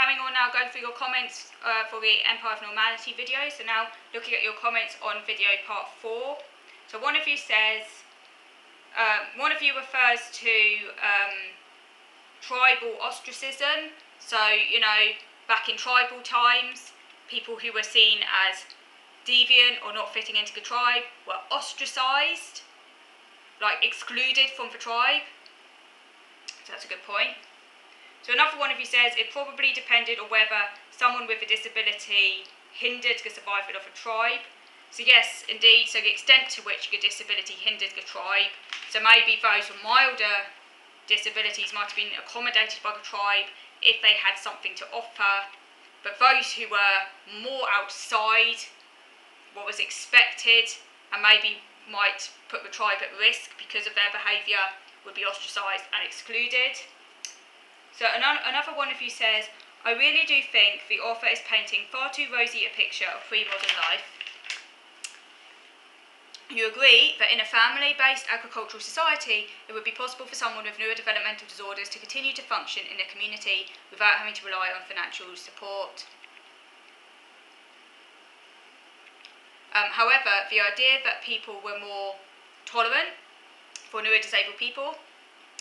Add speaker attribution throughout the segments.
Speaker 1: carrying on now, going through your comments for the Empire of Normality video. So now looking at your comments on video part 4. So one of you says, one of you refers to tribal ostracism. So, you know, back in tribal times, people who were seen as deviant or not fitting into the tribe were ostracised, like excluded from the tribe. So that's a good point. So another one of you says it probably depended on whether someone with a disability hindered the survival of a tribe. So yes, indeed, so the extent to which the disability hindered the tribe. So maybe those with milder disabilities might have been accommodated by the tribe if they had something to offer. But those who were more outside what was expected and maybe might put the tribe at risk because of their behaviour would be ostracised and excluded. So another one of you says, I really do think the author is painting far too rosy a picture of pre-modern life. You agree that in a family-based agricultural society, it would be possible for someone with neurodevelopmental disorders to continue to function in the community without having to rely on financial support. However, the idea that people were more tolerant for neurodisabled people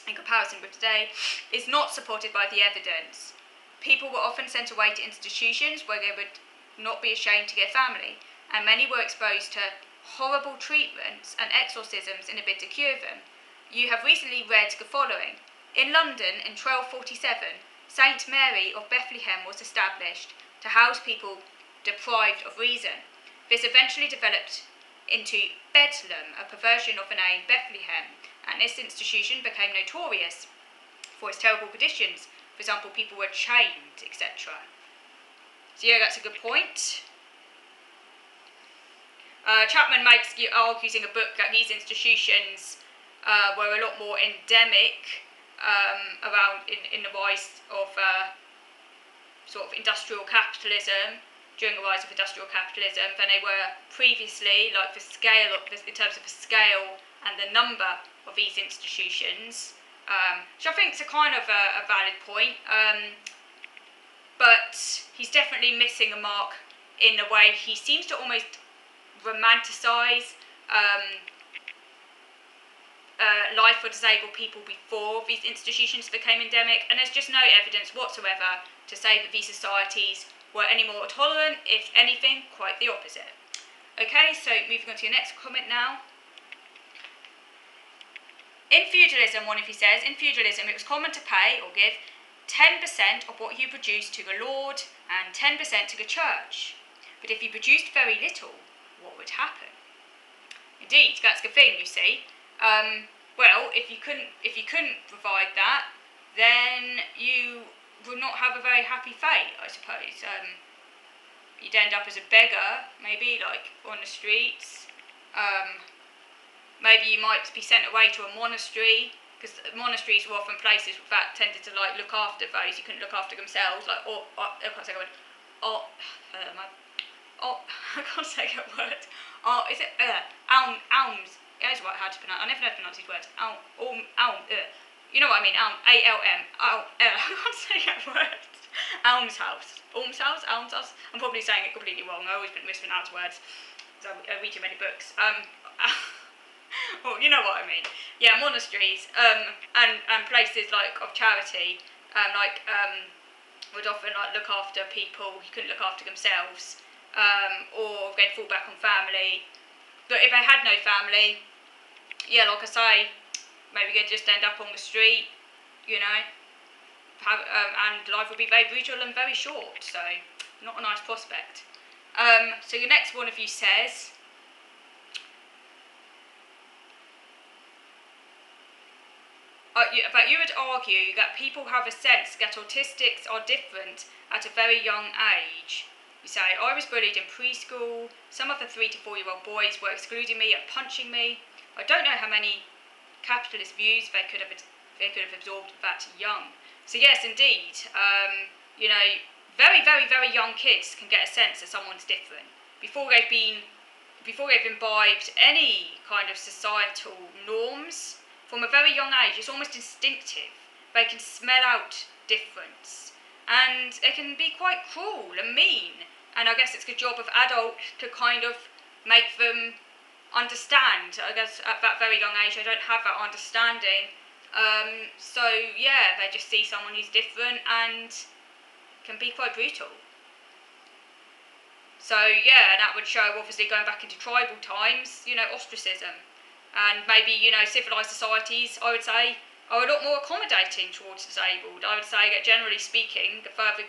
Speaker 1: in comparison with today is not supported by the evidence. People were often sent away to institutions where they would not be ashamed to their family, and many were exposed to horrible treatments and exorcisms in a bid to cure them. You have recently read the following. In London in 1247, St. Mary of Bethlehem was established to house people deprived of reason. This eventually developed into Bedlam, a perversion of the name Bethlehem, and this institution became notorious for its terrible conditions. For example, people were chained, etc. So yeah, that's a good point. Chapman argues in a book that these institutions were a lot more endemic around in the rise of sort of industrial capitalism, during the rise of industrial capitalism, than they were previously, like the scale of this, in terms of the scale and the number of these institutions, which I think is a kind of a valid point, but he's definitely missing a mark in the way he seems to almost romanticise life for disabled people before these institutions became endemic, and there's just no evidence whatsoever to say that these societies were any more tolerant, if anything, quite the opposite. Okay, so moving on to your next comment now. In feudalism, one of you says, in feudalism it was common to pay or give 10% of what you produced to the Lord and 10% to the church. But if you produced very little, what would happen? Indeed, that's the thing, you see. Well, if you couldn't provide that, then you would not have a very happy fate, I suppose. You'd end up as a beggar, maybe, like on the streets. Maybe you might be sent away to a monastery, because monasteries were often places that tended to like look after those who couldn't look after themselves, like I can't say that word. I can't say that word. Is it alms? Yeah, it's right. How to pronounce? I never know how to pronounce these words. You know what I mean? ALM. I can't say that word. Almshouse. Almshouse. Almshouse. I'm probably saying it completely wrong. I always mispronounce words. So I read too many books. Well, you know what I mean. Yeah, monasteries and places like of charity, would often like look after people who couldn't look after themselves, or they'd fall back on family. But if they had no family, yeah, like I say, maybe they'd just end up on the street, you know, and life would be very brutal and very short. So not a nice prospect. So your next one of you says, but you would argue that people have a sense that autistics are different at a very young age. You say, I was bullied in preschool, some of the 3 to 4 year old boys were excluding me and punching me. I don't know how many capitalist views they could have absorbed that young. So yes, indeed, you know, very, very, very young kids can get a sense that someone's different before they've imbibed any kind of societal norms. From a very young age, it's almost instinctive. They can smell out difference. and it can be quite cruel and mean. And I guess it's the job of adults to kind of make them understand. I guess at that very young age, they don't have that understanding. So yeah, they just see someone who's different and can be quite brutal. So yeah, and that would show, obviously, going back into tribal times, ostracism. And maybe, civilised societies, I would say, are a lot more accommodating towards disabled. I would say that, generally speaking, the further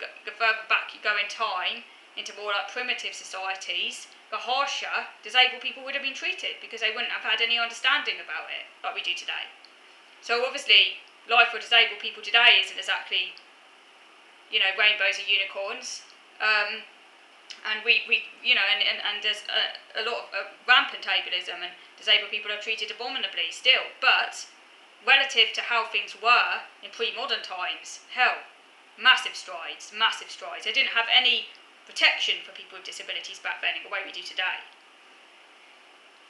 Speaker 1: back you go in time, into more like primitive societies, the harsher disabled people would have been treated, because they wouldn't have had any understanding about it, like we do today. So obviously, life for disabled people today isn't exactly, rainbows and unicorns. And we and there's a lot of rampant ableism, and disabled people are treated abominably still. But relative to how things were in pre-modern times, hell, massive strides. They didn't have any protection for people with disabilities back then in the way we do today.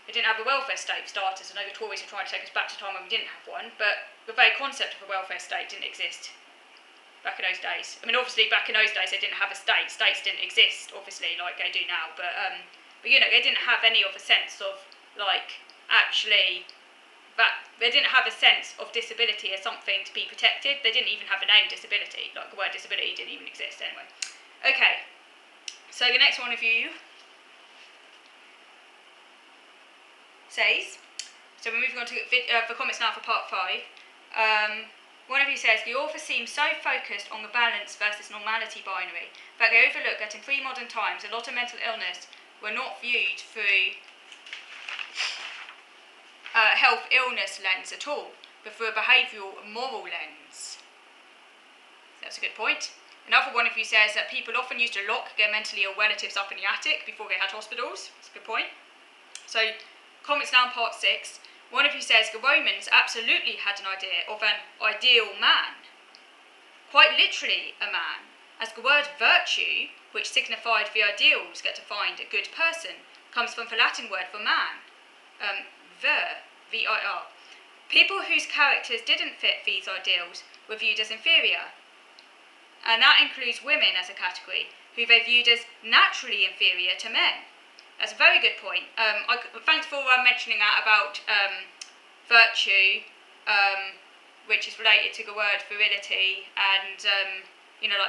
Speaker 1: They didn't have a welfare state for starters. I know the Tories are trying to take us back to a time when we didn't have one, but the very concept of a welfare state didn't exist back in those days. I mean, obviously, back in those days, they didn't have a state. States didn't exist, obviously, like they do now. But they didn't have any of a sense of, actually, that they didn't have a sense of disability as something to be protected. They didn't even have a name disability. Like, the word disability didn't even exist anyway. Okay, so the next one of you says, so we're moving on to the comments now for part 5. One of you says, the author seems so focused on the balance versus normality binary that they overlook that in pre-modern times a lot of mental illness were not viewed through health illness lens at all, but through a behavioural and moral lens. That's a good point. Another one of you says that people often used to lock their mentally ill relatives up in the attic before they had hospitals. That's a good point. So, comments now in part 6. One of you says the Romans absolutely had an idea of an ideal man, quite literally a man, as the word virtue, which signified the ideals that defined a good person, comes from the Latin word for man, vir. People whose characters didn't fit these ideals were viewed as inferior, and that includes women as a category, who they viewed as naturally inferior to men. That's a very good point. Thanks for mentioning that about virtue, which is related to the word virility and,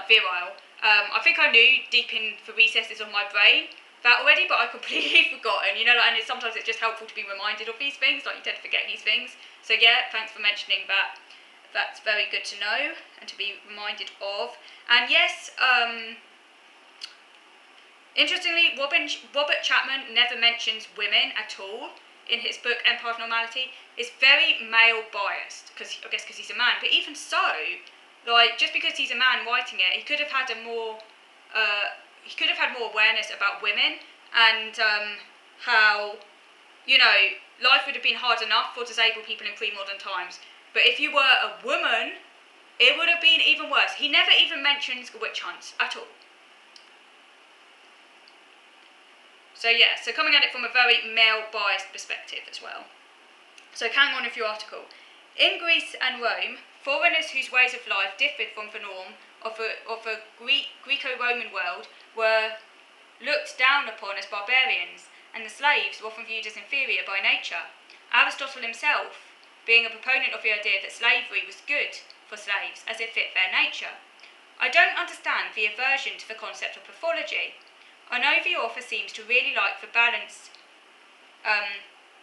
Speaker 1: virile. I think I knew deep in the recesses of my brain that already, but I've completely forgotten, and sometimes it's just helpful to be reminded of these things, you tend to forget these things. So yeah, thanks for mentioning that. That's very good to know and to be reminded of. And yes, interestingly, Robert Chapman never mentions women at all in his book Empire of Normality. It's very male biased, because he's a man. But even so, just because he's a man writing it, he could have had more awareness about women and how life would have been hard enough for disabled people in pre-modern times. But if you were a woman, it would have been even worse. He never even mentions witch hunts at all. So yeah, so coming at it from a very male-biased perspective as well. So carrying on with your article. In Greece and Rome, foreigners whose ways of life differed from the norm of a Greco-Roman world were looked down upon as barbarians, and the slaves were often viewed as inferior by nature. Aristotle himself, being a proponent of the idea that slavery was good for slaves as it fit their nature. I don't understand the aversion to the concept of pathology. I know the author seems to really like the balanced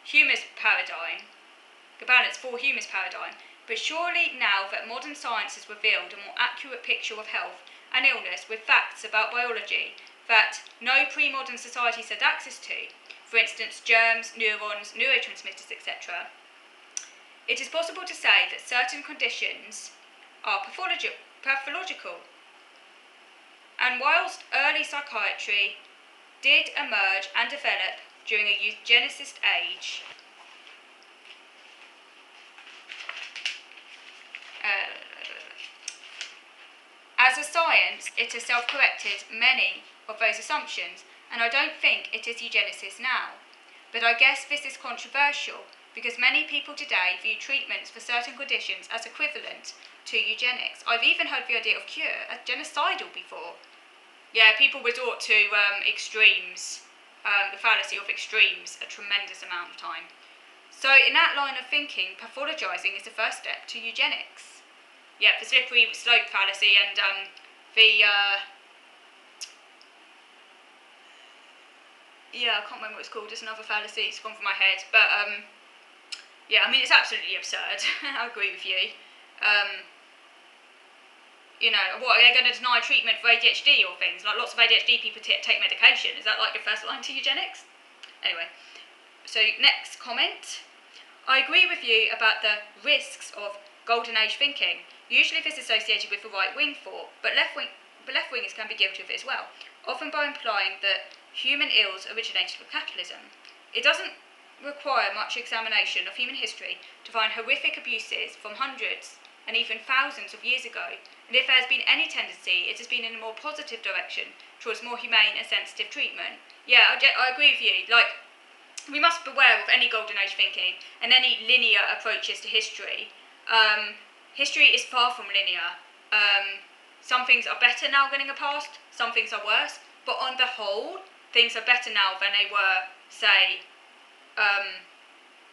Speaker 1: humus paradigm, but surely now that modern science has revealed a more accurate picture of health and illness with facts about biology that no pre-modern societies had access to, for instance germs, neurons, neurotransmitters, etc., it is possible to say that certain conditions are pathological. And whilst early psychiatry did emerge and develop during a eugenicist age, as a science, it has self-corrected many of those assumptions, and I don't think it is eugenicist now. But I guess this is controversial, because many people today view treatments for certain conditions as equivalent to eugenics. I've even heard the idea of cure as genocidal before. Yeah, people resort to extremes, the fallacy of extremes, a tremendous amount of time. So in that line of thinking, pathologising is the first step to eugenics. Yeah, the slippery slope fallacy and I can't remember what it's called, it's another fallacy, it's gone from my head, but yeah, I mean, it's absolutely absurd. I agree with you. You know, what, are they going to deny treatment for ADHD or things? Like, lots of ADHD people take medication. Is that like the first line to eugenics? Anyway, so next comment. I agree with you about the risks of golden age thinking. Usually this is associated with the right-wing thought, but left-wingers can be guilty of it as well, often by implying that human ills originated with capitalism. It doesn't require much examination of human history to find horrific abuses from hundreds and even thousands of years ago, and if there has been any tendency, it has been in a more positive direction towards more humane and sensitive treatment. Yeah, I agree with you. Like, we must beware of any golden age thinking and any linear approaches to history. History is far from linear. Some things are better now than in the past, some things are worse, but on the whole, things are better now than they were, say,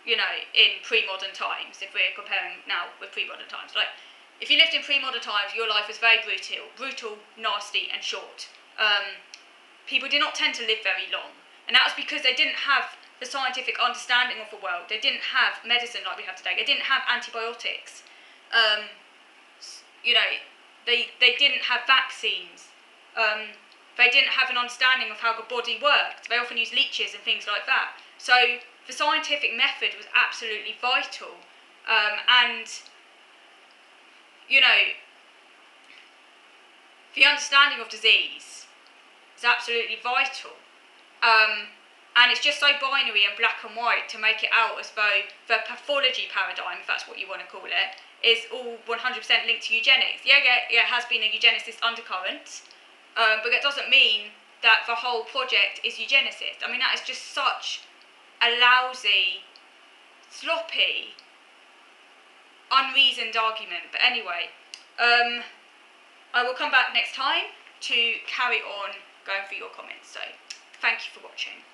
Speaker 1: in pre-modern times, if we're comparing now with pre-modern times. Like, if you lived in pre-modern times, your life was very brutal, nasty, and short. People did not tend to live very long, and that was because they didn't have the scientific understanding of the world. They didn't have medicine like we have today. They didn't have antibiotics. They didn't have vaccines. They didn't have an understanding of how the body worked. They often used leeches and things like that. So the scientific method was absolutely vital. The understanding of disease is absolutely vital. And it's just so binary and black and white to make it out as though the pathology paradigm, if that's what you want to call it, is all 100% linked to eugenics. Yeah, it has been a eugenicist undercurrent, but that doesn't mean that the whole project is eugenicist. I mean, that is just such a lousy, sloppy, unreasoned argument. But anyway, I will come back next time to carry on going through your comments. So, thank you for watching.